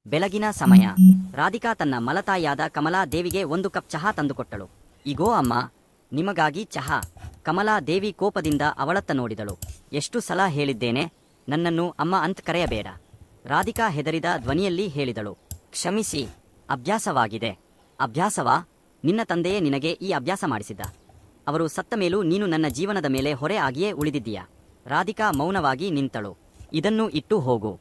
ಬೆಳಗಿನ ಸಮಯ. ರಾಧಿಕಾ ತನ್ನ ಮಲತಾಯಿಯಾದ ಕಮಲಾ ದೇವಿಗೆ ಒಂದು ಕಪ್ ಚಹಾ ತಂದುಕೊಟ್ಟಳು. ಇಗೋ ಅಮ್ಮ, ನಿಮಗಾಗಿ ಚಹಾ. ಕಮಲಾ ದೇವಿ ಕೋಪದಿಂದ ಅವಳತ್ತ ನೋಡಿದಳು. ಎಷ್ಟು ಸಲ ಹೇಳಿದ್ದೇನೆ, ನನ್ನನ್ನು ಅಮ್ಮ ಅಂತ ಕರೆಯಬೇಡ. ರಾಧಿಕಾ ಹೆದರಿದ ಧ್ವನಿಯಲ್ಲಿ ಹೇಳಿದಳು. ಕ್ಷಮಿಸಿ, ಅಭ್ಯಾಸವಾಗಿದೆ. ಅಭ್ಯಾಸವಾ? ನಿನ್ನ ತಂದೆಯೇ ನಿನಗೆ ಈ ಅಭ್ಯಾಸ ಮಾಡಿಸಿದ್ದ. ಅವರು ಸತ್ತ ಮೇಲೂ ನೀನು ನನ್ನ ಜೀವನದ ಮೇಲೆ ಹೊರೆ ಆಗಿಯೇ ಉಳಿದಿದ್ದೀಯಾ. ರಾಧಿಕಾ ಮೌನವಾಗಿ ನಿಂತಳು. ಇದನ್ನು ಇಟ್ಟು ಹೋಗು.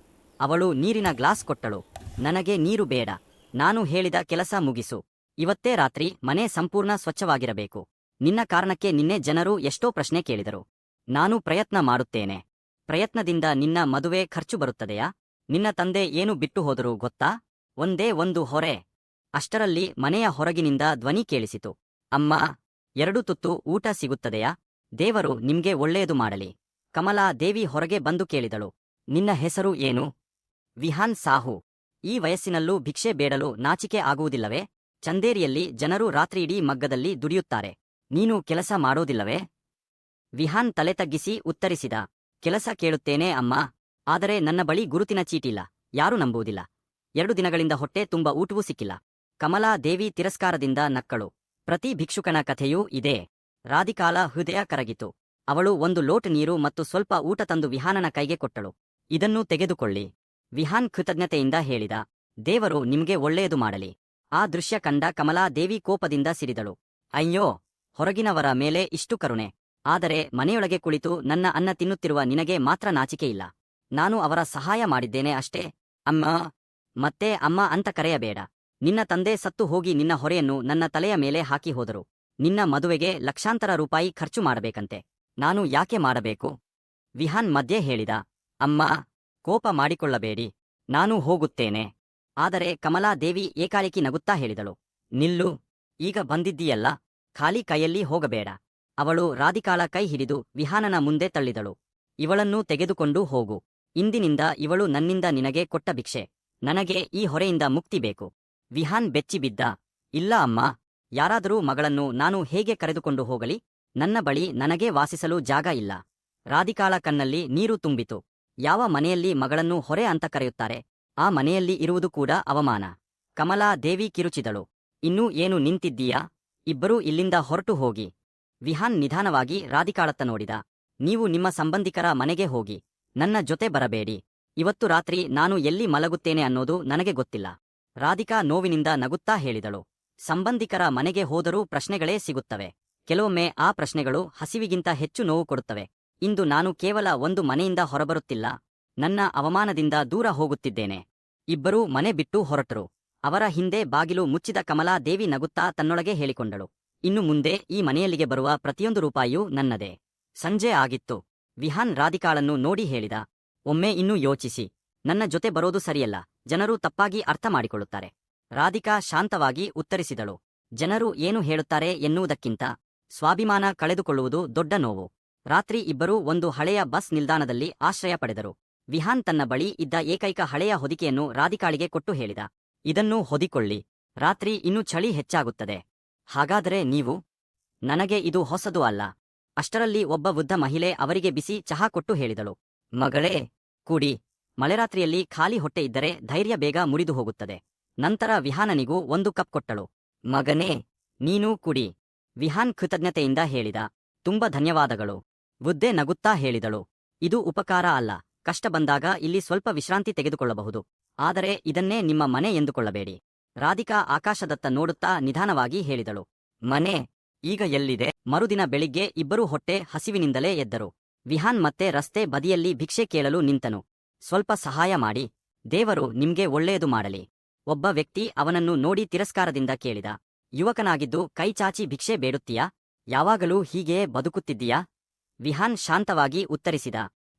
ಅವಳು ನೀರಿನ ಗ್ಲಾಸ್ ಕೊಟ್ಟಳು. ನನಗೆ ನೀರು ಬೇಡ. ನಾನು ಹೇಳಿದ ಕೆಲಸ ಮುಗಿಸು. ಇವತ್ತೇ ರಾತ್ರಿ ಮನೆ ಸಂಪೂರ್ಣ ಸ್ವಚ್ಛವಾಗಿರಬೇಕು. ನಿನ್ನ ಕಾರಣಕ್ಕೆ ನಿನ್ನೆ ಜನರು ಎಷ್ಟೋ ಪ್ರಶ್ನೆ ಕೇಳಿದರು. ನಾನು ಪ್ರಯತ್ನ ಮಾಡುತ್ತೇನೆ. ಪ್ರಯತ್ನದಿಂದ ನಿನ್ನ ಮದುವೆ ಖರ್ಚು ಬರುತ್ತದೆಯಾ? ನಿನ್ನ ತಂದೆ ಏನು ಬಿಟ್ಟು ಹೋದರು ಗೊತ್ತಾ? ಒಂದೇ ಒಂದು ಹೊರೆ. ಅಷ್ಟರಲ್ಲಿ ಮನೆಯ ಹೊರಗಿನಿಂದ ಧ್ವನಿ ಕೇಳಿಸಿತು. ಅಮ್ಮ, 2 ತುತ್ತು ಊಟ ಸಿಗುತ್ತದೆಯಾ? ದೇವರು ನಿಮ್ಗೆ ಒಳ್ಳೆಯದು ಮಾಡಲಿ. ಕಮಲಾ ದೇವಿ ಹೊರಗೆ ಬಂದು ಕೇಳಿದಳು. ನಿನ್ನ ಹೆಸರು ಏನು? ವಿಹಾನ್ ಸಾಹು. ಈ ವಯಸ್ಸಿನಲ್ಲೂ ಭಿಕ್ಷೆ ಬೇಡಲು ನಾಚಿಕೆ ಆಗುವುದಿಲ್ಲವೇ? ಚಂದೇರಿಯಲ್ಲಿ ಜನರು ರಾತ್ರಿಯಿಡೀ ಮಗ್ಗದಲ್ಲಿ ದುಡಿಯುತ್ತಾರೆ. ನೀನು ಕೆಲಸ ಮಾಡೋದಿಲ್ಲವೇ? ವಿಹಾನ್ ತಲೆ ತಗ್ಗಿಸಿ ಉತ್ತರಿಸಿದ. ಕೆಲಸ ಕೇಳುತ್ತೇನೆ ಅಮ್ಮ, ಆದರೆ ನನ್ನ ಬಳಿ ಗುರುತಿನ ಚೀಟಿಲ್ಲ. ಯಾರೂ ನಂಬುವುದಿಲ್ಲ. 2 ದಿನಗಳಿಂದ ಹೊಟ್ಟೆ ತುಂಬ ಊಟವೂ ಸಿಕ್ಕಿಲ್ಲ. ಕಮಲಾ ದೇವಿ ತಿರಸ್ಕಾರದಿಂದ ನಕ್ಕಳು. ಪ್ರತಿ ಭಿಕ್ಷುಕನ ಕಥೆಯೂ ಇದೆ. ರಾಧಿಕಾಳ ಹೃದಯ ಕರಗಿತು. ಅವಳು ಒಂದು ಲೋಟ ನೀರು ಮತ್ತು ಸ್ವಲ್ಪ ಊಟ ತಂದು ವಿಹಾನನ ಕೈಗೆ ಕೊಟ್ಟಳು. ಇದನ್ನು ತೆಗೆದುಕೊಳ್ಳಿ. ವಿಹಾನ್ ಕೃತಜ್ಞತೆಯಿಂದ ಹೇಳಿದ. ದೇವರು ನಿಮ್ಗೆ ಒಳ್ಳೆಯದು ಮಾಡಲಿ. ಆ ದೃಶ್ಯ ಕಂಡ ಕಮಲಾ ದೇವಿ ಕೋಪದಿಂದ ಸಿಡಿದಳು. ಅಯ್ಯೋ, ಹೊರಗಿನವರ ಮೇಲೆ ಇಷ್ಟು ಕರುಣೆ. ಆದರೆ ಮನೆಯೊಳಗೆ ಕುಳಿತು ನನ್ನ ಅನ್ನ ತಿನ್ನುತ್ತಿರುವ ನಿನಗೆ ಮಾತ್ರ ನಾಚಿಕೆಯಿಲ್ಲ. ನಾನು ಅವರ ಸಹಾಯ ಮಾಡಿದ್ದೇನೆ ಅಷ್ಟೇ. ಅಮ್ಮ, ಮತ್ತೆ ಅಮ್ಮ ಅಂತ ಕರೆಯಬೇಡ. ನಿನ್ನ ತಂದೆ ಸತ್ತು ಹೋಗಿ ನಿನ್ನ ಹೊರೆಯನ್ನು ನನ್ನ ತಲೆಯ ಮೇಲೆ ಹಾಕಿ ಹೋದರು. ನಿನ್ನ ಮದುವೆಗೆ ಲಕ್ಷಾಂತರ ರೂಪಾಯಿ ಖರ್ಚು ಮಾಡಬೇಕಂತೆ. ನಾನು ಯಾಕೆ ಮಾಡಬೇಕು? ವಿಹಾನ್ ಮಧ್ಯೆ ಹೇಳಿದ. ಅಮ್ಮ, ಕೋಪ ಮಾಡಿಕೊಳ್ಳಬೇಡಿ. ನಾನು ಹೋಗುತ್ತೇನೆ. ಆದರೆ ಕಮಲಾ ದೇವಿ ಏಕಾಏಕಿ ನಗುತ್ತಾ ಹೇಳಿದಳು. ನಿಲ್ಲು. ಈಗ ಬಂದಿದ್ದೀಯಲ್ಲ, ಖಾಲಿ ಕೈಯಲ್ಲಿ ಹೋಗಬೇಡ. ಅವಳು ರಾಧಿಕಾಳ ಕೈ ಹಿಡಿದು ವಿಹಾನನ ಮುಂದೆ ತಳ್ಳಿದಳು. ಇವಳನ್ನೂ ತೆಗೆದುಕೊಂಡು ಹೋಗು. ಇಂದಿನಿಂದ ಇವಳು ನನ್ನಿಂದ ನಿನಗೆ ಕೊಟ್ಟ ಭಿಕ್ಷೆ. ನನಗೆ ಈ ಹೊರೆಯಿಂದ ಮುಕ್ತಿ ಬೇಕು. ವಿಹಾನ್ ಬೆಚ್ಚಿಬಿದ್ದ. ಇಲ್ಲ ಅಮ್ಮ, ಯಾರಾದರೂ ಮಗಳನ್ನು ನಾನು ಹೇಗೆ ಕರೆದುಕೊಂಡು ಹೋಗಲಿ? ನನ್ನ ಬಳಿ ನನಗೇ ವಾಸಿಸಲು ಜಾಗ ಇಲ್ಲ. ರಾಧಿಕಾಳ ಕಣ್ಣಲ್ಲಿ ನೀರು ತುಂಬಿತು. ಯಾವ ಮನೆಯಲ್ಲಿ ಮಗಳನ್ನು ಹೊರೆ ಅಂತ ಕರೆಯುತ್ತಾರೆ, ಆ ಮನೆಯಲ್ಲಿ ಇರುವುದು ಕೂಡ ಅವಮಾನ. ಕಮಲಾ ದೇವಿ ಕಿರುಚಿದಳು. ಇನ್ನೂ ಏನು ನಿಂತಿದ್ದೀಯಾ? ಇಬ್ಬರೂ ಇಲ್ಲಿಂದ ಹೊರಟು ಹೋಗಿ. ವಿಹಾನ್ ನಿಧಾನವಾಗಿ ರಾಧಿಕಾಳತ್ತ ನೋಡಿದ. ನೀವು ನಿಮ್ಮ ಸಂಬಂಧಿಕರ ಮನೆಗೆ ಹೋಗಿ. ನನ್ನ ಜೊತೆ ಬರಬೇಡಿ. ಇವತ್ತು ರಾತ್ರಿ ನಾನು ಎಲ್ಲಿ ಮಲಗುತ್ತೇನೆ ಅನ್ನೋದು ನನಗೆ ಗೊತ್ತಿಲ್ಲ. ರಾಧಿಕಾ ನೋವಿನಿಂದ ನಗುತ್ತಾ ಹೇಳಿದಳು. ಸಂಬಂಧಿಕರ ಮನೆಗೆ ಹೋದರೂ ಪ್ರಶ್ನೆಗಳೇ ಸಿಗುತ್ತವೆ. ಕೆಲವೊಮ್ಮೆ ಆ ಪ್ರಶ್ನೆಗಳು ಹಸಿವಿಗಿಂತ ಹೆಚ್ಚು ನೋವು ಕೊಡುತ್ತವೆ. ಇಂದು ನಾನು ಕೇವಲ ಒಂದು ಮನೆಯಿಂದ ಹೊರಬರುತ್ತಿಲ್ಲ, ನನ್ನ ಅವಮಾನದಿಂದ ದೂರ ಹೋಗುತ್ತಿದ್ದೇನೆ. ಇಬ್ಬರೂ ಮನೆ ಬಿಟ್ಟು ಹೊರಟರು. ಅವರ ಹಿಂದೆ ಬಾಗಿಲು ಮುಚ್ಚಿದ ಕಮಲಾ ದೇವಿ ನಗುತ್ತಾ ತನ್ನೊಳಗೆ ಹೇಳಿಕೊಂಡಳು. ಇನ್ನು ಮುಂದೆ ಈ ಮನೆಯಲ್ಲಿಗೆ ಬರುವ ಪ್ರತಿಯೊಂದು ರೂಪಾಯಿಯೂ ನನ್ನದೇ. ಸಂಜೆ ಆಗಿತ್ತು. ವಿಹಾನ್ ರಾಧಿಕಾಳನ್ನು ನೋಡಿ ಹೇಳಿದ. ಒಮ್ಮೆ ಇನ್ನೂ ಯೋಚಿಸಿ. ನನ್ನ ಜೊತೆ ಬರೋದು ಸರಿಯಲ್ಲ. ಜನರು ತಪ್ಪಾಗಿ ಅರ್ಥ ಮಾಡಿಕೊಳ್ಳುತ್ತಾರೆ. ರಾಧಿಕಾ ಶಾಂತವಾಗಿ ಉತ್ತರಿಸಿದಳು. ಜನರು ಏನು ಹೇಳುತ್ತಾರೆ ಎನ್ನುವುದಕ್ಕಿಂತ ಸ್ವಾಭಿಮಾನ ಕಳೆದುಕೊಳ್ಳುವುದು ದೊಡ್ಡ ನೋವು. ರಾತ್ರಿ ಇಬ್ಬರೂ ಒಂದು ಹಳೆಯ ಬಸ್ ನಿಲ್ದಾಣದಲ್ಲಿ ಆಶ್ರಯ ಪಡೆದರು. ವಿಹಾನ್ ತನ್ನ ಬಳಿ ಇದ್ದ ಏಕೈಕ ಹಳೆಯ ಹೊದಿಕೆಯನ್ನು ರಾಧಿಕಾಳಿಗೆ ಕೊಟ್ಟು ಹೇಳಿದ. ಇದನ್ನು ಹೊದಿಕೊಳ್ಳಿ. ರಾತ್ರಿ ಇನ್ನೂ ಚಳಿ ಹೆಚ್ಚಾಗುತ್ತದೆ. ಹಾಗಾದರೆ ನೀವು? ನನಗೆ ಇದು ಹೊಸದು ಅಲ್ಲ. ಅಷ್ಟರಲ್ಲಿ ಒಬ್ಬ ವೃದ್ಧ ಮಹಿಳೆ ಅವರಿಗೆ ಬಿಸಿ ಚಹಾ ಕೊಟ್ಟು ಹೇಳಿದಳು. ಮಗಳೇ, ಕುಡಿ. ಮಳೆರಾತ್ರಿಯಲ್ಲಿ ಖಾಲಿ ಹೊಟ್ಟೆ ಇದ್ದರೆ ಧೈರ್ಯ ಬೇಗ ಮುರಿದು ಹೋಗುತ್ತದೆ. ನಂತರ ವಿಹಾನನಿಗೂ ಒಂದು ಕಪ್ ಕೊಟ್ಟಳು. ಮಗನೇ, ನೀನೂ ಕುಡಿ. ವಿಹಾನ್ ಕೃತಜ್ಞತೆಯಿಂದ ಹೇಳಿದ. ತುಂಬ ಧನ್ಯವಾದಗಳು. ವೃದ್ಧೆ ನಗುತ್ತಾ ಹೇಳಿದಳು. ಇದು ಉಪಕಾರ ಅಲ್ಲ. ಕಷ್ಟ ಬಂದಾಗ ಇಲ್ಲಿ ಸ್ವಲ್ಪ ವಿಶ್ರಾಂತಿ ತೆಗೆದುಕೊಳ್ಳಬಹುದು. ಆದರೆ ಇದನ್ನೇ ನಿಮ್ಮ ಮನೆ ಎಂದುಕೊಳ್ಳಬೇಡಿ. ರಾಧಿಕಾ ಆಕಾಶದತ್ತ ನೋಡುತ್ತಾ ನಿಧಾನವಾಗಿ ಹೇಳಿದಳು. ಮನೆ ಈಗ ಎಲ್ಲಿದೆ? ಮರುದಿನ ಬೆಳಿಗ್ಗೆ ಇಬ್ಬರೂ ಹೊಟ್ಟೆ ಹಸಿವಿನಿಂದಲೇ ಎದ್ದರು. ವಿಹಾನ್ ಮತ್ತೆ ರಸ್ತೆ ಬದಿಯಲ್ಲಿ ಭಿಕ್ಷೆ ಕೇಳಲು ನಿಂತನು. ಸ್ವಲ್ಪ ಸಹಾಯ ಮಾಡಿ. ದೇವರು ನಿಮ್ಗೆ ಒಳ್ಳೆಯದು ಮಾಡಲಿ. ಒಬ್ಬ ವ್ಯಕ್ತಿ ಅವನನ್ನು ನೋಡಿ ತಿರಸ್ಕಾರದಿಂದ ಕೇಳಿದ. ಯುವಕನಾಗಿದ್ದು ಕೈ ಚಾಚಿ ಭಿಕ್ಷೆ ಬೇಡುತ್ತೀಯಾ? ಯಾವಾಗಲೂ ಹೀಗೆಯೇ ಬದುಕುತ್ತಿದ್ದೀಯಾ? ವಿಹಾನ್ ಶಾಂತವಾಗಿ ಉತ್ತರಿಸಿದ.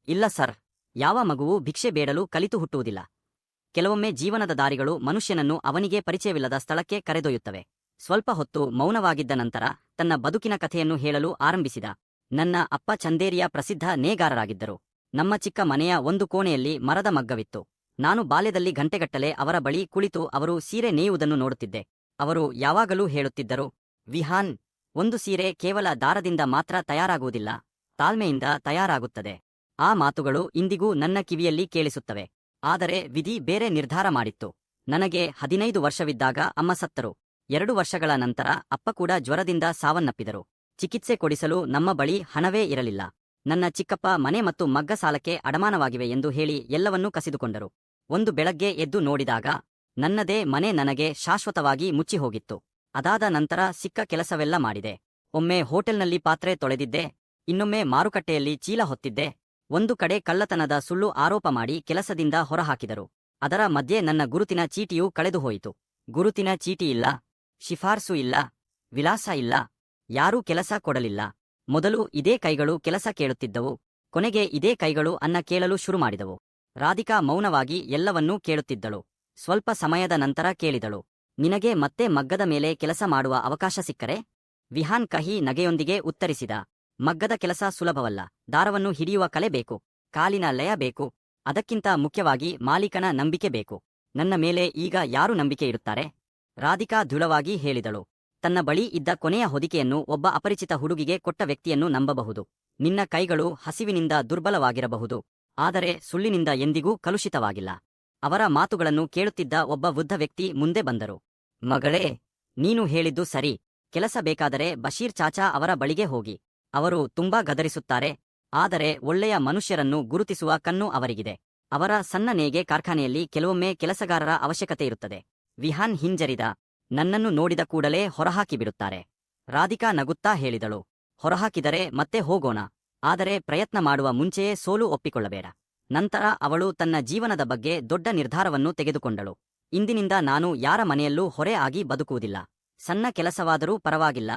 ಇಲ್ಲ ಸರ್, ಯಾವ ಮಗುವೂ ಭಿಕ್ಷೆ ಬೇಡಲು ಕಲಿತು ಹುಟ್ಟುವುದಿಲ್ಲ. ಕೆಲವೊಮ್ಮೆ ಜೀವನದ ದಾರಿಗಳು ಮನುಷ್ಯನನ್ನು ಅವನಿಗೆ ಪರಿಚಯವಿಲ್ಲದ ಸ್ಥಳಕ್ಕೆ ಕರೆದೊಯ್ಯುತ್ತವೆ. ಸ್ವಲ್ಪ ಹೊತ್ತು ಮೌನವಾಗಿದ್ದ ನಂತರ ತನ್ನ ಬದುಕಿನ ಕಥೆಯನ್ನು ಹೇಳಲು ಆರಂಭಿಸಿದ. ನನ್ನ ಅಪ್ಪ ಚಂದೇರಿಯ ಪ್ರಸಿದ್ಧ ನೇಗಾರರಾಗಿದ್ದರು. ನಮ್ಮ ಚಿಕ್ಕ ಮನೆಯ ಒಂದು ಕೋಣೆಯಲ್ಲಿ ಮರದ ಮಗ್ಗವಿತ್ತು. ನಾನು ಬಾಲ್ಯದಲ್ಲಿ ಗಂಟೆಗಟ್ಟಲೆ ಅವರ ಬಳಿ ಕುಳಿತು ಅವರು ಸೀರೆ ನೇಯುವುದನ್ನು ನೋಡುತ್ತಿದ್ದೆ. ಅವರು ಯಾವಾಗಲೂ ಹೇಳುತ್ತಿದ್ದರು, ವಿಹಾನ್, ಒಂದು ಸೀರೆ ಕೇವಲ ದಾರದಿಂದ ಮಾತ್ರ ತಯಾರಾಗುವುದಿಲ್ಲ, ತಾಳ್ಮೆಯಿಂದ ತಯಾರಾಗುತ್ತದೆ. ಆ ಮಾತುಗಳು ಇಂದಿಗೂ ನನ್ನ ಕಿವಿಯಲ್ಲಿ ಕೇಳಿಸುತ್ತವೆ. ಆದರೆ ವಿಧಿ ಬೇರೆ ನಿರ್ಧಾರ ಮಾಡಿತ್ತು. ನನಗೆ 15 ವರ್ಷವಿದ್ದಾಗ ಅಮ್ಮ ಸತ್ತರು. 2 ವರ್ಷಗಳ ನಂತರ ಅಪ್ಪ ಕೂಡ ಜ್ವರದಿಂದ ಸಾವನ್ನಪ್ಪಿದರು. ಚಿಕಿತ್ಸೆ ಕೊಡಿಸಲು ನಮ್ಮ ಬಳಿ ಹಣವೇ ಇರಲಿಲ್ಲ. ನನ್ನ ಚಿಕ್ಕಪ್ಪ ಮನೆ ಮತ್ತು ಮಗ್ಗ ಸಾಲಕ್ಕೆ ಅಡಮಾನವಾಗಿವೆ ಎಂದು ಹೇಳಿ ಎಲ್ಲವನ್ನೂ ಕಸಿದುಕೊಂಡರು. ಒಂದು ಬೆಳಗ್ಗೆ ಎದ್ದು ನೋಡಿದಾಗ ನನ್ನದೇ ಮನೆ ನನಗೆ ಶಾಶ್ವತವಾಗಿ ಮುಚ್ಚಿಹೋಗಿತ್ತು. ಅದಾದ ನಂತರ ಸಿಕ್ಕ ಕೆಲಸವೆಲ್ಲ ಮಾಡಿದೆ. ಒಮ್ಮೆ ಹೋಟೆಲ್ನಲ್ಲಿ ಪಾತ್ರೆ ತೊಳೆದಿದ್ದೆ, ಇನ್ನೊಮ್ಮೆ ಮಾರುಕಟ್ಟೆಯಲ್ಲಿ ಚೀಲ ಹೊತ್ತಿದ್ದೆ. ಒಂದು ಕಡೆ ಕಳ್ಳತನದ ಸುಳ್ಳು ಆರೋಪ ಮಾಡಿ ಕೆಲಸದಿಂದ ಹೊರಹಾಕಿದರು. ಅದರ ಮಧ್ಯೆ ನನ್ನ ಗುರುತಿನ ಚೀಟಿಯೂ ಕಳೆದುಹೋಯಿತು. ಗುರುತಿನ ಚೀಟಿ ಇಲ್ಲ, ಶಿಫಾರ್ಸು ಇಲ್ಲ, ವಿಳಾಸ ಇಲ್ಲ, ಯಾರೂ ಕೆಲಸ ಕೊಡಲಿಲ್ಲ. ಮೊದಲು ಇದೇ ಕೈಗಳು ಕೆಲಸ ಕೇಳುತ್ತಿದ್ದವು, ಕೊನೆಗೆ ಇದೇ ಕೈಗಳು ಅನ್ನ ಕೇಳಲು ಶುರು ಮಾಡಿದವು. ರಾಧಿಕಾ ಮೌನವಾಗಿ ಎಲ್ಲವನ್ನೂ ಕೇಳುತ್ತಿದ್ದಳು. ಸ್ವಲ್ಪ ಸಮಯದ ನಂತರ ಕೇಳಿದಳು, ನಿನಗೆ ಮತ್ತೆ ಮಗ್ಗದ ಮೇಲೆ ಕೆಲಸ ಮಾಡುವ ಅವಕಾಶ ಸಿಕ್ಕರೆ? ವಿಹಾನ್ ಕಹಿ ನಗೆಯೊಂದಿಗೆ ಉತ್ತರಿಸಿದ, ಮಗ್ಗದ ಕೆಲಸ ಸುಲಭವಲ್ಲ. ದಾರವನ್ನು ಹಿಡಿಯುವ ಕಲೆ ಬೇಕು, ಕಾಲಿನ ಲಯ ಬೇಕು, ಅದಕ್ಕಿಂತ ಮುಖ್ಯವಾಗಿ ಮಾಲೀಕನ ನಂಬಿಕೆ ಬೇಕು. ನನ್ನ ಮೇಲೆ ಈಗ ಯಾರು ನಂಬಿಕೆ ಇಡುತ್ತಾರೆ? ರಾಧಿಕಾ ದೃಢವಾಗಿ ಹೇಳಿದಳು. ತನ್ನ ಬಳಿ ಇದ್ದ ಕೊನೆಯ ಹೊದಿಕೆಯನ್ನು ಒಬ್ಬ ಅಪರಿಚಿತ ಹುಡುಗಿಗೆ ಕೊಟ್ಟ ವ್ಯಕ್ತಿಯನ್ನು ನಂಬಬಹುದು. ನಿನ್ನ ಕೈಗಳು ಹಸಿವಿನಿಂದ ದುರ್ಬಲವಾಗಿರಬಹುದು, ಆದರೆ ಸುಳ್ಳಿನಿಂದ ಎಂದಿಗೂ ಕಲುಷಿತವಾಗಿಲ್ಲ. ಅವರ ಮಾತುಗಳನ್ನು ಕೇಳುತ್ತಿದ್ದ ಒಬ್ಬ ವೃದ್ಧ ವ್ಯಕ್ತಿ ಮುಂದೆ ಬಂದರು. ಮಗಳೇ, ನೀನು ಹೇಳಿದ್ದು ಸರಿ. ಕೆಲಸ ಬೇಕಾದರೆ ಬಶೀರ್ ಚಾಚಾ ಅವರ ಬಳಿಗೆ ಹೋಗಿ. ಅವರು ತುಂಬಾ ಗದರಿಸುತ್ತಾರೆ, ಆದರೆ ಒಳ್ಳೆಯ ಮನುಷ್ಯರನ್ನು ಗುರುತಿಸುವ ಕಣ್ಣು ಅವರಿಗಿದೆ. ಅವರ ಸಣ್ಣ ನೇಯ್ಗೆ ಕಾರ್ಖಾನೆಯಲ್ಲಿ ಕೆಲವೊಮ್ಮೆ ಕೆಲಸಗಾರರ ಅವಶ್ಯಕತೆ ಇರುತ್ತದೆ. ವಿಹಾನ್ ಹಿಂಜರಿದ. ನನ್ನನ್ನು ನೋಡಿದ ಕೂಡಲೇ ಹೊರಹಾಕಿಬಿಡುತ್ತಾರೆ. ರಾಧಿಕಾ ನಗುತ್ತಾ ಹೇಳಿದಳು, ಹೊರಹಾಕಿದರೆ ಮತ್ತೆ ಹೋಗೋಣ, ಆದರೆ ಪ್ರಯತ್ನ ಮಾಡುವ ಮುಂಚೆಯೇ ಸೋಲು ಒಪ್ಪಿಕೊಳ್ಳಬೇಡ. ನಂತರ ಅವಳು ತನ್ನ ಜೀವನದ ಬಗ್ಗೆ ದೊಡ್ಡ ನಿರ್ಧಾರವನ್ನು ತೆಗೆದುಕೊಂಡಳು. ಇಂದಿನಿಂದ ನಾನು ಯಾರ ಮನೆಯಲ್ಲೂ ಹೊರೆ ಆಗಿ ಬದುಕುವುದಿಲ್ಲ. ಸಣ್ಣ ಕೆಲಸವಾದರೂ ಪರವಾಗಿಲ್ಲ,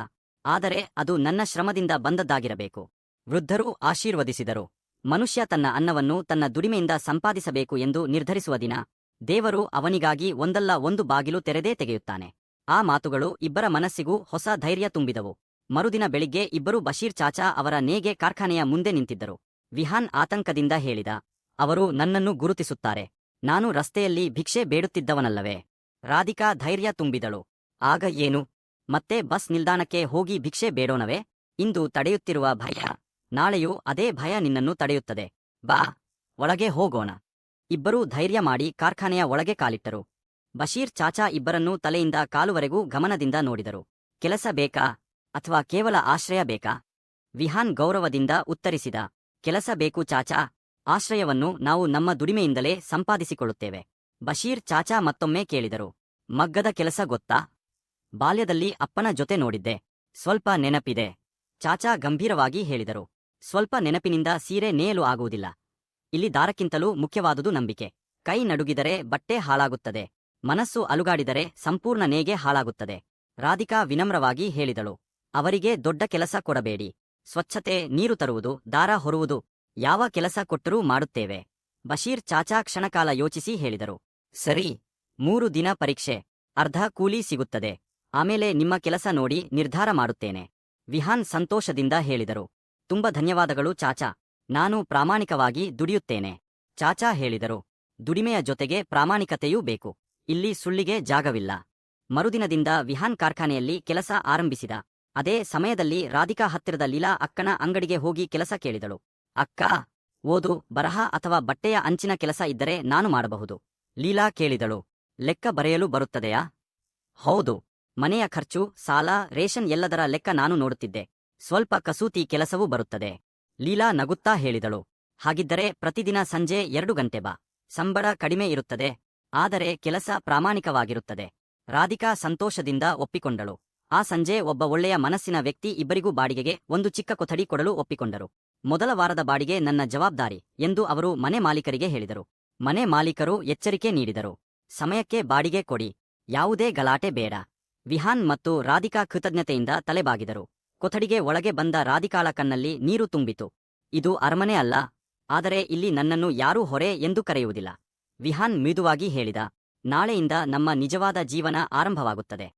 ಆದರೆ ಅದು ನನ್ನ ಶ್ರಮದಿಂದ ಬಂದದ್ದಾಗಿರಬೇಕು. ವೃದ್ಧರು ಆಶೀರ್ವದಿಸಿದರು. ಮನುಷ್ಯ ತನ್ನ ಅನ್ನವನ್ನು ತನ್ನ ದುಡಿಮೆಯಿಂದ ಸಂಪಾದಿಸಬೇಕು ಎಂದು ನಿರ್ಧರಿಸುವ ದಿನ, ದೇವರು ಅವನಿಗಾಗಿ ಒಂದಲ್ಲ ಒಂದು ಬಾಗಿಲು ತೆರೆದೇ ತೆಗೆಯುತ್ತಾನೆ. ಆ ಮಾತುಗಳು ಇಬ್ಬರ ಮನಸ್ಸಿಗೂ ಹೊಸ ಧೈರ್ಯ ತುಂಬಿದವು. ಮರುದಿನ ಬೆಳಿಗ್ಗೆ ಇಬ್ಬರೂ ಬಶೀರ್ ಚಾಚಾ ಅವರ ನೇಯ್ಗೆ ಕಾರ್ಖಾನೆಯ ಮುಂದೆ ನಿಂತಿದ್ದರು. ವಿಹಾನ್ ಆತಂಕದಿಂದ ಹೇಳಿದ, ಅವರು ನನ್ನನ್ನು ಗುರುತಿಸುತ್ತಾರೆ. ನಾನು ರಸ್ತೆಯಲ್ಲಿ ಭಿಕ್ಷೆ ಬೇಡುತ್ತಿದ್ದವನಲ್ಲವೇ? ರಾಧಿಕಾ ಧೈರ್ಯ ತುಂಬಿದಳು. ಆಗ ಏನು? ಮತ್ತೆ ಬಸ್ ನಿಲ್ದಾಣಕ್ಕೆ ಹೋಗಿ ಭಿಕ್ಷೆ ಬೇಡೋಣವೇ? ಇಂದು ತಡೆಯುತ್ತಿರುವ ಭಯ, ನಾಳೆಯೂ ಅದೇ ಭಯ ನಿನ್ನನ್ನು ತಡೆಯುತ್ತದೆ. ಬಾ, ಒಳಗೆ ಹೋಗೋಣ. ಇಬ್ಬರೂ ಧೈರ್ಯ ಮಾಡಿ ಕಾರ್ಖಾನೆಯ ಒಳಗೆ ಕಾಲಿಟ್ಟರು. ಬಶೀರ್ ಚಾಚಾ ಇಬ್ಬರನ್ನೂ ತಲೆಯಿಂದ ಕಾಲುವರೆಗೂ ಗಮನದಿಂದ ನೋಡಿದರು. ಕೆಲಸ ಬೇಕಾ ಅಥವಾ ಕೇವಲ ಆಶ್ರಯ ಬೇಕಾ? ವಿಹಾನ್ ಗೌರವದಿಂದ ಉತ್ತರಿಸಿದ, ಕೆಲಸ ಬೇಕು ಚಾಚಾ. ಆಶ್ರಯವನ್ನು ನಾವು ನಮ್ಮ ದುಡಿಮೆಯಿಂದಲೇ ಸಂಪಾದಿಸಿಕೊಳ್ಳುತ್ತೇವೆ. ಬಶೀರ್ ಚಾಚಾ ಮತ್ತೊಮ್ಮೆ ಕೇಳಿದರು, ಮಗ್ಗದ ಕೆಲಸ ಗೊತ್ತಾ? ಬಾಲ್ಯದಲ್ಲಿ ಅಪ್ಪನ ಜೊತೆ ನೋಡಿದ್ದೆ, ಸ್ವಲ್ಪ ನೆನಪಿದೆ. ಚಾಚಾ ಗಂಭೀರವಾಗಿ ಹೇಳಿದರು, ಸ್ವಲ್ಪ ನೆನಪಿನಿಂದ ಸೀರೆ ನೇಯಲು ಆಗುವುದಿಲ್ಲ. ಇಲ್ಲಿ ದಾರಕ್ಕಿಂತಲೂ ಮುಖ್ಯವಾದುದು ನಂಬಿಕೆ. ಕೈ ನಡುಗಿದರೆ ಬಟ್ಟೆ ಹಾಳಾಗುತ್ತದೆ, ಮನಸ್ಸು ಅಲುಗಾಡಿದರೆ ಸಂಪೂರ್ಣ ನೇಯ್ಗೆ ಹಾಳಾಗುತ್ತದೆ. ರಾಧಿಕಾ ವಿನಮ್ರವಾಗಿ ಹೇಳಿದಳು, ಅವರಿಗೆ ದೊಡ್ಡ ಕೆಲಸ ಕೊಡಬೇಡಿ. ಸ್ವಚ್ಛತೆ, ನೀರು ತರುವುದು, ದಾರ ಹೊರುವುದು, ಯಾವ ಕೆಲಸ ಕೊಟ್ಟರೂ ಮಾಡುತ್ತೇವೆ. ಬಶೀರ್ ಚಾಚಾ ಕ್ಷಣಕಾಲ ಯೋಚಿಸಿ ಹೇಳಿದರು, ಸರಿ, 3 ದಿನ ಪರೀಕ್ಷೆ, ಅರ್ಧ ಕೂಲಿ ಸಿಗುತ್ತದೆ. ಆಮೇಲೆ ನಿಮ್ಮ ಕೆಲಸ ನೋಡಿ ನಿರ್ಧಾರ ಮಾಡುತ್ತೇನೆ. ವಿಹಾನ್ ಸಂತೋಷದಿಂದ ಹೇಳಿದರು, ತುಂಬ ಧನ್ಯವಾದಗಳು ಚಾಚಾ. ನಾನು ಪ್ರಾಮಾಣಿಕವಾಗಿ ದುಡಿಯುತ್ತೇನೆ. ಚಾಚಾ ಹೇಳಿದರು, ದುಡಿಮೆಯ ಜೊತೆಗೆ ಪ್ರಾಮಾಣಿಕತೆಯೂ ಬೇಕು. ಇಲ್ಲಿ ಸುಳ್ಳಿಗೆ ಜಾಗವಿಲ್ಲ. ಮರುದಿನದಿಂದ ವಿಹಾನ್ ಕಾರ್ಖಾನೆಯಲ್ಲಿ ಕೆಲಸ ಆರಂಭಿಸಿದ. ಅದೇ ಸಮಯದಲ್ಲಿ ರಾಧಿಕಾ ಹತ್ತಿರದ ಲೀಲಾ ಅಕ್ಕನ ಅಂಗಡಿಗೆ ಹೋಗಿ ಕೆಲಸ ಕೇಳಿದಳು. ಅಕ್ಕ, ಓದು, ಬರಹ ಅಥವಾ ಬಟ್ಟೆಯ ಅಂಚಿನ ಕೆಲಸ ಇದ್ದರೆ ನಾನು ಮಾಡಬಹುದು. ಲೀಲಾ ಕೇಳಿದಳು, ಲೆಕ್ಕ ಬರೆಯಲು ಬರುತ್ತದೆಯಾ? ಹೌದು, ಮನೆಯ ಖರ್ಚು, ಸಾಲ, ರೇಷನ್ ಎಲ್ಲದರ ಲೆಕ್ಕ ನಾನು ನೋಡುತ್ತಿದ್ದೆ. ಸ್ವಲ್ಪ ಕಸೂತಿ ಕೆಲಸವೂ ಬರುತ್ತದೆ. ಲೀಲಾ ನಗುತ್ತಾ ಹೇಳಿದಳು, ಹಾಗಿದ್ದರೆ ಪ್ರತಿದಿನ ಸಂಜೆ 2 ಗಂಟೆ ಬಾ. ಸಂಬಳ ಕಡಿಮೆ ಇರುತ್ತದೆ, ಆದರೆ ಕೆಲಸ ಪ್ರಾಮಾಣಿಕವಾಗಿರುತ್ತದೆ. ರಾಧಿಕಾ ಸಂತೋಷದಿಂದ ಒಪ್ಪಿಕೊಂಡಳು. ಆ ಸಂಜೆ ಒಬ್ಬ ಒಳ್ಳೆಯ ಮನಸ್ಸಿನ ವ್ಯಕ್ತಿ ಇಬ್ಬರಿಗೂ ಬಾಡಿಗೆಗೆ ಒಂದು ಚಿಕ್ಕ ಕೊಠಡಿ ಕೊಡಲು ಒಪ್ಪಿಕೊಂಡರು. ಮೊದಲ ವಾರದ ಬಾಡಿಗೆ ನನ್ನ ಜವಾಬ್ದಾರಿ ಎಂದು ಅವರು ಮನೆ ಮಾಲೀಕರಿಗೆ ಹೇಳಿದರು. ಮನೆ ಮಾಲೀಕರು ಎಚ್ಚರಿಕೆ ನೀಡಿದರು, ಸಮಯಕ್ಕೆ ಬಾಡಿಗೆ ಕೊಡಿ, ಯಾವುದೇ ಗಲಾಟೆ ಬೇಡ. ವಿಹಾನ್ ಮತ್ತು ರಾಧಿಕಾ ಕೃತಜ್ಞತೆಯಿಂದ ತಲೆಬಾಗಿದರು. ಕೊಠಡಿಗೆ ಒಳಗೆ ಬಂದ ರಾಧಿಕಾಳ ಕಣ್ಣಲ್ಲಿ ನೀರು ತುಂಬಿತು. ಇದು ಅರಮನೆ ಅಲ್ಲ, ಆದರೆ ಇಲ್ಲಿ ನನ್ನನ್ನು ಯಾರೂ ಹೊರೆ ಎಂದು ಕರೆಯುವುದಿಲ್ಲ. ವಿಹಾನ್ ಮೃದುವಾಗಿ ಹೇಳಿದ, ನಾಳೆಯಿಂದ ನಮ್ಮ ನಿಜವಾದ ಜೀವನ ಆರಂಭವಾಗುತ್ತದೆ.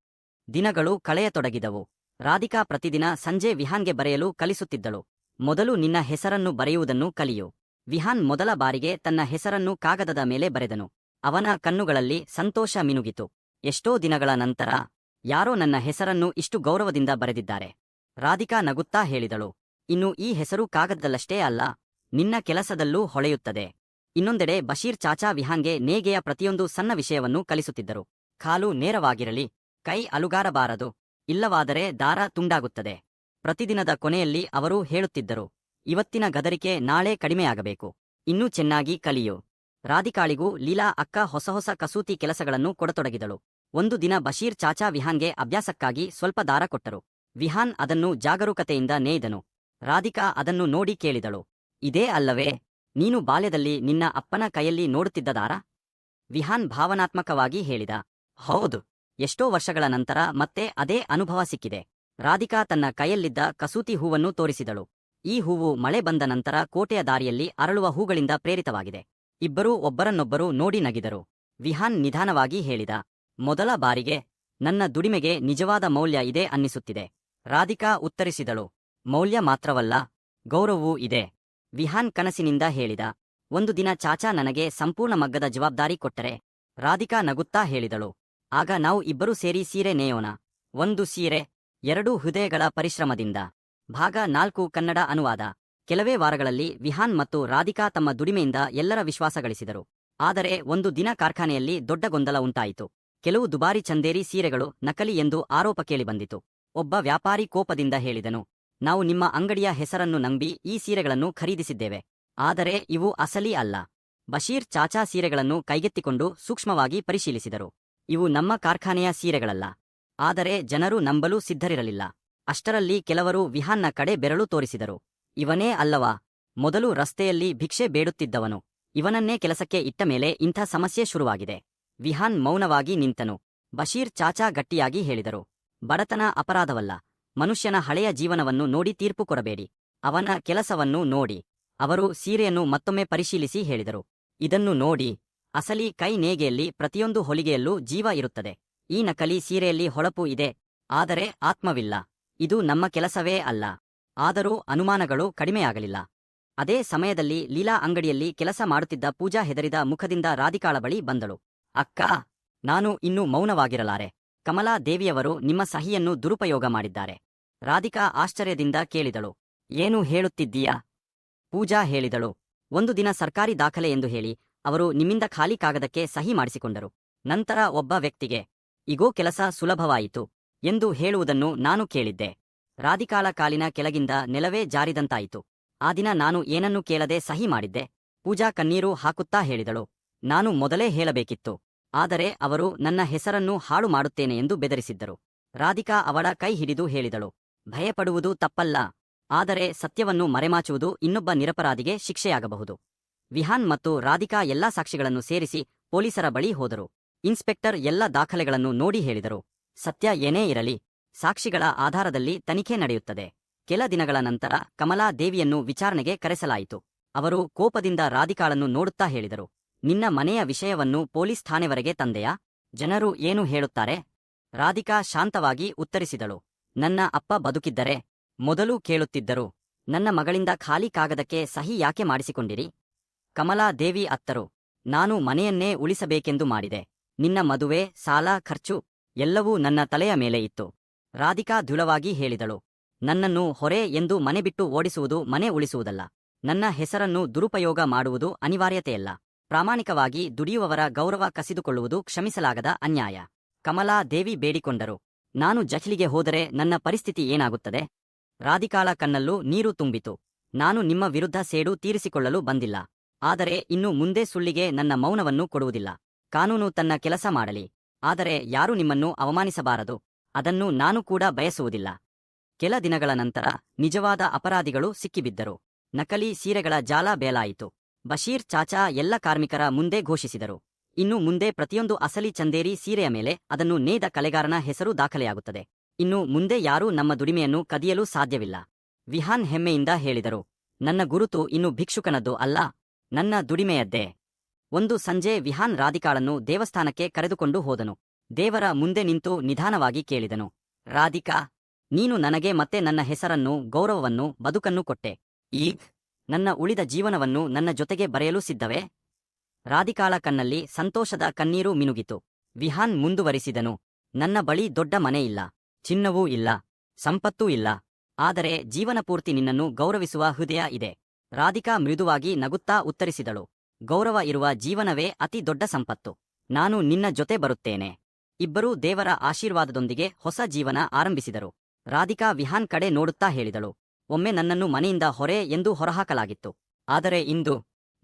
ದಿನಗಳು ಕಳೆಯತೊಡಗಿದವು. ರಾಧಿಕಾ ಪ್ರತಿದಿನ ಸಂಜೆ ವಿಹಾನ್ಗೆ ಬರೆಯಲು ಕಲಿಸುತ್ತಿದ್ದಳು. ಮೊದಲು ನಿನ್ನ ಹೆಸರನ್ನು ಬರೆಯುವುದನ್ನು ಕಲಿಯು. ವಿಹಾನ್ ಮೊದಲ ಬಾರಿಗೆ ತನ್ನ ಹೆಸರನ್ನು ಕಾಗದದ ಮೇಲೆ ಬರೆದನು. ಅವನ ಕಣ್ಣುಗಳಲ್ಲಿ ಸಂತೋಷ ಮಿನುಗಿತು. ಎಷ್ಟೋ ದಿನಗಳ ನಂತರ ಯಾರೋ ನನ್ನ ಹೆಸರನ್ನು ಇಷ್ಟು ಗೌರವದಿಂದ ಬರೆದಿದ್ದಾರೆ. ರಾಧಿಕಾ ನಗುತ್ತಾ ಹೇಳಿದಳು, ಇನ್ನು ಈ ಹೆಸರು ಕಾಗದದಲ್ಲಷ್ಟೇ ಅಲ್ಲ, ನಿನ್ನ ಕೆಲಸದಲ್ಲೂ ಹೊಳೆಯುತ್ತದೆ. ಇನ್ನೊಂದೆಡೆ ಬಶೀರ್ ಚಾಚಾ ವಿಹಾನ್ಗೆ ನೇಯ್ಗೆಯ ಪ್ರತಿಯೊಂದು ಸಣ್ಣ ವಿಷಯವನ್ನು ಕಲಿಸುತ್ತಿದ್ದರು. ಕಾಲು ನೇರವಾಗಿರಲಿ, ಕೈ ಅಲುಗಾರಬಾರದು, ಇಲ್ಲವಾದರೆ ದಾರ ತುಂಡಾಗುತ್ತದೆ. ಪ್ರತಿದಿನದ ಕೊನೆಯಲ್ಲಿ ಅವರು ಹೇಳುತ್ತಿದ್ದರು, ಇವತ್ತಿನ ಗದರಿಕೆ ನಾಳೆ ಕಡಿಮೆಯಾಗಬೇಕು, ಇನ್ನೂ ಚೆನ್ನಾಗಿ ಕಲಿಯು. ರಾಧಿಕಾಳಿಗೂ ಲೀಲಾ ಅಕ್ಕ ಹೊಸ ಹೊಸ ಕಸೂತಿ ಕೆಲಸಗಳನ್ನು ಕೊಡತೊಡಗಿದಳು. ಒಂದು ದಿನ ಬಶೀರ್ ಚಾಚಾ ವಿಹಾನ್ಗೆ ಅಭ್ಯಾಸಕ್ಕಾಗಿ ಸ್ವಲ್ಪ ದಾರ ಕೊಟ್ಟರು. ವಿಹಾನ್ ಅದನ್ನು ಜಾಗರೂಕತೆಯಿಂದ ನೇಯ್ದನು. ರಾಧಿಕಾ ಅದನ್ನು ನೋಡಿ ಕೇಳಿದಳು, ಇದೇ ಅಲ್ಲವೇ ನೀನು ಬಾಲ್ಯದಲ್ಲಿ ನಿನ್ನ ಅಪ್ಪನ ಕೈಯಲ್ಲಿ ನೋಡುತ್ತಿದ್ದ ದಾರ? ವಿಹಾನ್ ಭಾವನಾತ್ಮಕವಾಗಿ ಹೇಳಿದ, ಹೌದು. ಎಷ್ಟೋ ವರ್ಷಗಳ ನಂತರ ಮತ್ತೆ ಅದೇ ಅನುಭವ ಸಿಕ್ಕಿದೆ. ರಾಧಿಕಾ ತನ್ನ ಕೈಯಲ್ಲಿದ್ದ ಕಸೂತಿ ಹೂವನ್ನು ತೋರಿಸಿದಳು. ಈ ಹೂವು ಮಳೆ ಬಂದ ನಂತರ ಕೋಟೆಯ ದಾರಿಯಲ್ಲಿ ಅರಳುವ ಹೂಗಳಿಂದ ಪ್ರೇರಿತವಾಗಿದೆ. ಇಬ್ಬರೂ ಒಬ್ಬರನ್ನೊಬ್ಬರು ನೋಡಿ ನಗಿದರು. ವಿಹಾನ್ ನಿಧಾನವಾಗಿ ಹೇಳಿದ, ಮೊದಲ ಬಾರಿಗೆ ನನ್ನ ದುಡಿಮೆಗೆ ನಿಜವಾದ ಮೌಲ್ಯ ಇದೆ ಅನ್ನಿಸುತ್ತಿದೆ. ರಾಧಿಕಾ ಉತ್ತರಿಸಿದಳು, ಮೌಲ್ಯ ಮಾತ್ರವಲ್ಲ, ಗೌರವವೂ ಇದೆ. ವಿಹಾನ್ ಕನಸಿನಿಂದ ಹೇಳಿದ, ಒಂದು ದಿನ ಚಾಚಾ ನನಗೆ ಸಂಪೂರ್ಣ ಮಗ್ಗದ ಜವಾಬ್ದಾರಿ ಕೊಟ್ಟರೆ. ರಾಧಿಕಾ ನಗುತ್ತಾ ಹೇಳಿದಳು, ಆಗ ನಾವು ಇಬ್ಬರೂ ಸೇರಿ ಸೀರೆ ನೇಯೋಣ. ಒಂದು ಸೀರೆ, 2 ಹೃದಯಗಳ ಪರಿಶ್ರಮದಿಂದ. ಭಾಗ 4 ಕನ್ನಡ ಅನುವಾದ. ಕೆಲವೇ ವಾರಗಳಲ್ಲಿ ವಿಹಾನ್ ಮತ್ತು ರಾಧಿಕಾ ತಮ್ಮ ದುಡಿಮೆಯಿಂದ ಎಲ್ಲರ ವಿಶ್ವಾಸ ಗಳಿಸಿದರು. ಆದರೆ ಒಂದು ದಿನ ಕಾರ್ಖಾನೆಯಲ್ಲಿ ದೊಡ್ಡ ಗೊಂದಲ ಉಂಟಾಯಿತು. ಕೆಲವು ದುಬಾರಿ ಚಂದೇರಿ ಸೀರೆಗಳು ನಕಲಿ ಎಂದು ಆರೋಪ ಕೇಳಿಬಂದಿತು. ಒಬ್ಬ ವ್ಯಾಪಾರಿ ಕೋಪದಿಂದ ಹೇಳಿದನು, ನಾವು ನಿಮ್ಮ ಅಂಗಡಿಯ ಹೆಸರನ್ನು ನಂಬಿ ಈ ಸೀರೆಗಳನ್ನು ಖರೀದಿಸಿದ್ದೇವೆ, ಆದರೆ ಇವು ಅಸಲಿ ಅಲ್ಲ. ಬಶೀರ್ ಚಾಚಾ ಸೀರೆಗಳನ್ನು ಕೈಗೆತ್ತಿಕೊಂಡು ಸೂಕ್ಷ್ಮವಾಗಿ ಪರಿಶೀಲಿಸಿದರು. ಇವು ನಮ್ಮ ಕಾರ್ಖಾನೆಯ ಸೀರೆಗಳಲ್ಲ. ಆದರೆ ಜನರು ನಂಬಲು ಸಿದ್ಧರಿರಲಿಲ್ಲ. ಅಷ್ಟರಲ್ಲಿ ಕೆಲವರು ವಿಹಾನ್ನ ಕಡೆ ಬೆರಳು ತೋರಿಸಿದರು. ಇವನೇ ಅಲ್ಲವಾ ಮೊದಲು ರಸ್ತೆಯಲ್ಲಿ ಭಿಕ್ಷೆ ಬೇಡುತ್ತಿದ್ದವನು? ಇವನನ್ನೇ ಕೆಲಸಕ್ಕೆ ಇಟ್ಟ ಮೇಲೆ ಇಂಥ ಸಮಸ್ಯೆ ಶುರುವಾಗಿದೆ. ವಿಹಾನ್ ಮೌನವಾಗಿ ನಿಂತನು. ಬಶೀರ್ ಚಾಚಾ ಗಟ್ಟಿಯಾಗಿ ಹೇಳಿದರು, ಬಡತನ ಅಪರಾಧವಲ್ಲ. ಮನುಷ್ಯನ ಹಳೆಯ ಜೀವನವನ್ನು ನೋಡಿ ತೀರ್ಪು ಕೊಡಬೇಡಿ, ಅವನ ಕೆಲಸವನ್ನು ನೋಡಿ. ಅವರು ಸೀರೆಯನ್ನು ಮತ್ತೊಮ್ಮೆ ಪರಿಶೀಲಿಸಿ ಹೇಳಿದರು, ಇದನ್ನು ನೋಡಿ. ಅಸಲಿ ಕೈ ನೇಯ್ಗೆಯಲ್ಲಿ ಪ್ರತಿಯೊಂದು ಹೊಲಿಗೆಯಲ್ಲೂ ಜೀವ ಇರುತ್ತದೆ. ಈ ನಕಲಿ ಸೀರೆಯಲ್ಲಿ ಹೊಳಪು ಇದೆ, ಆದರೆ ಆತ್ಮವಿಲ್ಲ. ಇದು ನಮ್ಮ ಕೆಲಸವೇ ಅಲ್ಲ. ಆದರೂ ಅನುಮಾನಗಳು ಕಡಿಮೆಯಾಗಲಿಲ್ಲ. ಅದೇ ಸಮಯದಲ್ಲಿ ಲೀಲಾ ಅಂಗಡಿಯಲ್ಲಿ ಕೆಲಸ ಮಾಡುತ್ತಿದ್ದ ಪೂಜಾ ಹೆದರಿದ ಮುಖದಿಂದ ರಾಧಿಕಾಳ ಬಳಿ ಬಂದಳು. ಅಕ್ಕಾ, ನಾನು ಇನ್ನೂ ಮೌನವಾಗಿರಲಾರೆ. ಕಮಲಾ ದೇವಿಯವರು ನಿಮ್ಮ ಸಹಿಯನ್ನು ದುರುಪಯೋಗ ಮಾಡಿದ್ದಾರೆ. ರಾಧಿಕಾ ಆಶ್ಚರ್ಯದಿಂದ ಕೇಳಿದಳು, ಏನು ಹೇಳುತ್ತಿದ್ದೀಯಾ? ಪೂಜಾ ಹೇಳಿದಳು, ಒಂದು ದಿನ ಸರ್ಕಾರಿ ದಾಖಲೆ ಎಂದು ಹೇಳಿ ಅವರು ನಿಮ್ಮಿಂದ ಖಾಲಿ ಕಾಗದಕ್ಕೆ ಸಹಿ ಮಾಡಿಸಿಕೊಂಡರು. ನಂತರ ಒಬ್ಬ ವ್ಯಕ್ತಿಗೆ ಇಗೋ ಕೆಲಸ ಸುಲಭವಾಯಿತು ಎಂದು ಹೇಳುವುದನ್ನು ನಾನು ಕೇಳಿದ್ದೆ. ರಾಧಿಕಾಳ ಕಾಲಿನ ಕೆಳಗಿಂದ ನೆಲವೇ ಜಾರಿದಂತಾಯಿತು. ಆ ದಿನ ನಾನು ಏನನ್ನೂ ಕೇಳದೆ ಸಹಿ ಮಾಡಿದ್ದೆ. ಪೂಜಾ ಕಣ್ಣೀರು ಹಾಕುತ್ತಾ ಹೇಳಿದಳು, ನಾನು ಮೊದಲೇ ಹೇಳಬೇಕಿತ್ತು, ಆದರೆ ಅವರು ನನ್ನ ಹೆಸರನ್ನು ಹಾಳು ಮಾಡುತ್ತೇನೆ ಎಂದು ಬೆದರಿಸಿದ್ದರು. ರಾಧಿಕಾ ಅವಳ ಕೈ ಹಿಡಿದು ಹೇಳಿದಳು, ಭಯಪಡುವುದು ತಪ್ಪಲ್ಲ, ಆದರೆ ಸತ್ಯವನ್ನು ಮರೆಮಾಚುವುದು ಇನ್ನೊಬ್ಬ ನಿರಪರಾಧಿಗೆ ಶಿಕ್ಷೆಯಾಗಬಹುದು. ವಿಹಾನ್ ಮತ್ತು ರಾಧಿಕಾ ಎಲ್ಲಾ ಸಾಕ್ಷಿಗಳನ್ನು ಸೇರಿಸಿ ಪೊಲೀಸರ ಬಳಿ ಹೋದರು. ಇನ್ಸ್ಪೆಕ್ಟರ್ ಎಲ್ಲ ದಾಖಲೆಗಳನ್ನು ನೋಡಿ ಹೇಳಿದರು, ಸತ್ಯ ಏನೇ ಇರಲಿ, ಸಾಕ್ಷಿಗಳ ಆಧಾರದಲ್ಲಿ ತನಿಖೆ ನಡೆಯುತ್ತದೆ. ಕೆಲ ದಿನಗಳ ನಂತರ ಕಮಲಾ ದೇವಿಯನ್ನು ವಿಚಾರಣೆಗೆ ಕರೆಸಲಾಯಿತು. ಅವರು ಕೋಪದಿಂದ ರಾಧಿಕಾಳನ್ನು ನೋಡುತ್ತಾ ಹೇಳಿದರು, ನಿನ್ನ ಮನೆಯ ವಿಷಯವನ್ನು ಪೊಲೀಸ್ ಠಾಣೆವರೆಗೆ ತಂದೆಯಾ? ಜನರು ಏನು ಹೇಳುತ್ತಾರೆ? ರಾಧಿಕಾ ಶಾಂತವಾಗಿ ಉತ್ತರಿಸಿದಳು, ನನ್ನ ಅಪ್ಪ ಬದುಕಿದ್ದರೆ ಮೊದಲು ಕೇಳುತ್ತಿದ್ದರು. ನನ್ನ ಮಗಳಿಂದ ಖಾಲಿ ಕಾಗದಕ್ಕೆ ಸಹಿ ಯಾಕೆ ಮಾಡಿಸಿಕೊಂಡಿರಿ? ಕಮಲಾ ದೇವಿ ಅತ್ತರು, ನಾನು ಮನೆಯನ್ನೇ ಉಳಿಸಬೇಕೆಂದು ಮಾಡಿದೆ. ನಿನ್ನ ಮದುವೆ, ಸಾಲ, ಖರ್ಚು ಎಲ್ಲವೂ ನನ್ನ ತಲೆಯ ಮೇಲೆ ಇತ್ತು. ರಾಧಿಕಾ ದೃಢವಾಗಿ ಹೇಳಿದಳು, ನನ್ನನ್ನು ಹೊರೆ ಎಂದು ಮನೆ ಬಿಟ್ಟು ಓಡಿಸುವುದು ಮನೆ ಉಳಿಸುವುದಲ್ಲ. ನನ್ನ ಹೆಸರನ್ನು ದುರುಪಯೋಗ ಮಾಡುವುದು ಅನಿವಾರ್ಯತೆಯಲ್ಲ. ಪ್ರಾಮಾಣಿಕವಾಗಿ ದುಡಿಯುವವರ ಗೌರವ ಕಸಿದುಕೊಳ್ಳುವುದು ಕ್ಷಮಿಸಲಾಗದ ಅನ್ಯಾಯ. ಕಮಲಾ ದೇವಿ ಬೇಡಿಕೊಂಡರು, ನಾನು ಜೈಲಿಗೆ ಹೋದರೆ ನನ್ನ ಪರಿಸ್ಥಿತಿ ಏನಾಗುತ್ತದೆ? ರಾಧಿಕಾಳ ಕಣ್ಣಲ್ಲೂ ನೀರು ತುಂಬಿತು. ನಾನು ನಿಮ್ಮ ವಿರುದ್ಧ ಸೇಡು ತೀರಿಸಿಕೊಳ್ಳಲು ಬಂದಿಲ್ಲ, ಆದರೆ ಇನ್ನು ಮುಂದೆ ಸುಳ್ಳಿಗೆ ನನ್ನ ಮೌನವನ್ನು ಕೊಡುವುದಿಲ್ಲ. ಕಾನೂನು ತನ್ನ ಕೆಲಸ ಮಾಡಲಿ, ಆದರೆ ಯಾರೂ ನಿಮ್ಮನ್ನು ಅವಮಾನಿಸಬಾರದು. ಅದನ್ನು ನಾನು ಕೂಡ ಬಯಸುವುದಿಲ್ಲ. ಕೆಲ ದಿನಗಳ ನಂತರ ನಿಜವಾದ ಅಪರಾಧಿಗಳು ಸಿಕ್ಕಿಬಿದ್ದರು. ನಕಲಿ ಸೀರೆಗಳ ಜಾಲ ಬೇಲಾಯಿತು. ಬಶೀರ್ ಚಾಚಾ ಎಲ್ಲ ಕಾರ್ಮಿಕರ ಮುಂದೆ ಘೋಷಿಸಿದರು, ಇನ್ನು ಮುಂದೆ ಪ್ರತಿಯೊಂದು ಅಸಲಿ ಚಂದೇರಿ ಸೀರೆಯ ಮೇಲೆ ಅದನ್ನು ನೇಯ್ದ ಕಲೆಗಾರನ ಹೆಸರು ದಾಖಲೆಯಾಗುತ್ತದೆ. ಇನ್ನು ಮುಂದೆ ಯಾರೂ ನಮ್ಮ ದುಡಿಮೆಯನ್ನು ಕದಿಯಲು ಸಾಧ್ಯವಿಲ್ಲ. ವಿಹಾನ್ ಹೆಮ್ಮೆಯಿಂದ ಹೇಳಿದರು, ನನ್ನ ಗುರುತು ಇನ್ನು ಭಿಕ್ಷುಕನದ್ದು ಅಲ್ಲ, ನನ್ನ ದುಡಿಮೆಯದ್ದೇ. ಒಂದು ಸಂಜೆ ವಿಹಾನ್ ರಾಧಿಕಾಳನ್ನು ದೇವಸ್ಥಾನಕ್ಕೆ ಕರೆದುಕೊಂಡು ಹೋದನು. ದೇವರ ಮುಂದೆ ನಿಂತು ನಿಧಾನವಾಗಿ ಕೇಳಿದನು, ರಾಧಿಕಾ, ನೀನು ನನಗೆ ಮತ್ತೆ ನನ್ನ ಹೆಸರನ್ನು, ಗೌರವವನ್ನು, ಬದುಕನ್ನು ಕೊಟ್ಟೆ. ಈಗ ನನ್ನ ಉಳಿದ ಜೀವನವನ್ನು ನನ್ನ ಜೊತೆಗೆ ಬರೆಯಲು ಸಿದ್ಧವೇ? ರಾಧಿಕಾಳ ಕಣ್ಣಲ್ಲಿ ಸಂತೋಷದ ಕಣ್ಣೀರು ಮಿನುಗಿತು. ವಿಹಾನ್ ಮುಂದುವರಿಸಿದನು, ನನ್ನ ಬಳಿ ದೊಡ್ಡ ಮನೆ ಇಲ್ಲ, ಚಿನ್ನವೂ ಇಲ್ಲ, ಸಂಪತ್ತೂ ಇಲ್ಲ, ಆದರೆ ಜೀವನಪೂರ್ತಿ ನಿನ್ನನ್ನು ಗೌರವಿಸುವ ಹೃದಯ ಇದೆ. ರಾಧಿಕಾ ಮೃದುವಾಗಿ ನಗುತ್ತಾ ಉತ್ತರಿಸಿದಳು, ಗೌರವ ಇರುವ ಜೀವನವೇ ಅತಿ ದೊಡ್ಡ ಸಂಪತ್ತು. ನಾನು ನಿನ್ನ ಜೊತೆ ಬರುತ್ತೇನೆ. ಇಬ್ಬರೂ ದೇವರ ಆಶೀರ್ವಾದದೊಂದಿಗೆ ಹೊಸ ಜೀವನ ಆರಂಭಿಸಿದರು. ರಾಧಿಕಾ ವಿಹಾನ್ ಕಡೆ ನೋಡುತ್ತಾ ಹೇಳಿದಳು, ಒಮ್ಮೆ ನನ್ನನ್ನು ಮನೆಯಿಂದ ಹೊರೆ ಎಂದು ಹೊರಹಾಕಲಾಗಿತ್ತು. ಆದರೆ ಇಂದು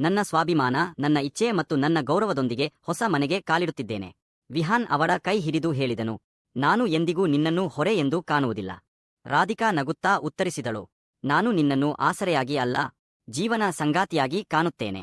ನನ್ನ ಸ್ವಾಭಿಮಾನ, ನನ್ನ ಇಚ್ಛೆ ಮತ್ತು ನನ್ನ ಗೌರವದೊಂದಿಗೆ ಹೊಸ ಮನೆಗೆ ಕಾಲಿಡುತ್ತಿದ್ದೇನೆ. ವಿಹಾನ್ ಅವಳ ಕೈ ಹಿಡಿದು ಹೇಳಿದನು, ನಾನು ಎಂದಿಗೂ ನಿನ್ನನ್ನು ಹೊರೆ ಎಂದು ಕಾಣುವುದಿಲ್ಲ. ರಾಧಿಕಾ ನಗುತ್ತಾ ಉತ್ತರಿಸಿದಳು, ನಾನು ನಿನ್ನನ್ನು ಆಸರೆಯಾಗಿ ಅಲ್ಲ, ಜೀವನ ಸಂಗಾತಿಯಾಗಿ ಕಾಣುತ್ತೇನೆ.